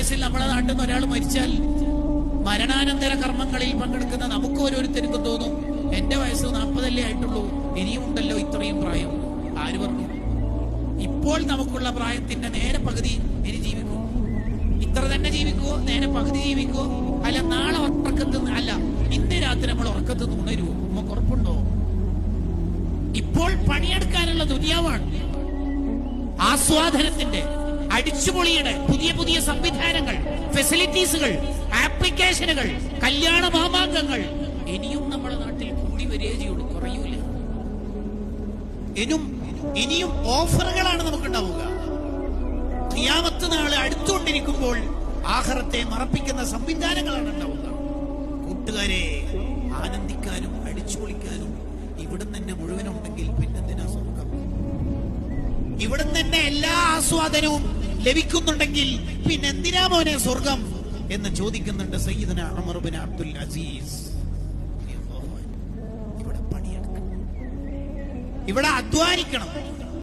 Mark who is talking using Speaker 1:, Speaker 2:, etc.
Speaker 1: വയസ്സിൽ നമ്മളെ നാട്ടിൽ നിന്ന് ഒരാൾ മരിച്ചാൽ മരണാനന്തര കർമ്മങ്ങളിൽ പങ്കെടുക്കുന്ന നമുക്ക് ഓരോരുത്തർക്കും തോന്നും, എന്റെ വയസ്സ് 40 ആയിട്ടുള്ളൂ, ഇനിയും ഉണ്ടല്ലോ ഇത്രയും പ്രായം. ആര് പറഞ്ഞു? ഇപ്പോൾ നമുക്കുള്ള പ്രായത്തിന്റെ നേരെ പകുതി ഇനി ജീവിക്കുമോ? ഇത്ര തന്നെ ജീവിക്കുവോ? നേരെ പകുതി ജീവിക്കുവോ? അല്ല നാളെ ഉറക്കത്തുനിന്ന്, അല്ല ഇന്ന് രാത്രി നമ്മൾ ഉറക്കത്തുനിന്ന് ഉണരുവോ? നമുക്ക് ഉറപ്പുണ്ടോ? ഇപ്പോൾ പണിയെടുക്കാനുള്ള ദുനിയാവാണ്. ആസ്വാദനത്തിന്റെ, അടിച്ചുപൊളിയുടെ പുതിയ പുതിയ സംവിധാനങ്ങൾ, ഫെസിലിറ്റീസുകൾ, ആപ്ലിക്കേഷനുകൾ, കല്യാണ മാമാങ്കങ്ങൾ ഇനിയും നമ്മുടെ നാട്ടിൽ കൂടി വരികയേ ചെയ്യുള്ളൂ, കുറയൂല. ഇനിയും ഓഫറുകളാണ് നമുക്കുണ്ടാവുക. ഖിയാമത്ത് നാളെ അടുത്തുകൊണ്ടിരിക്കുമ്പോൾ ആഖിറത്തെ മറപ്പിക്കുന്ന സംവിധാനങ്ങളാണ് ഉണ്ടാവുക. കൂട്ടുകാരെ, ആനന്ദിക്കാനും അടിച്ചുപൊളിക്കാനും ഇവിടുന്ന് തന്നെ മുഴുവനുണ്ടെങ്കിൽ പിന്നെന്തിനാ സ്വർഗം? ഇവിടുന്ന് തന്നെ എല്ലാ ആസ്വാദനവും ലഭിക്കുന്നുണ്ടെങ്കിൽ പിന്നെന്തിനാ മോനെ സ്വർഗം എന്ന് ചോദിക്കുന്നുണ്ട് സയ്യിദുനാ ഉമർ ബിൻ അബ്ദുൽ അസീസ്. ഇവിടെ പണിയെടുക്കണം, ഇവിടെ അധ്വാനിക്കണം.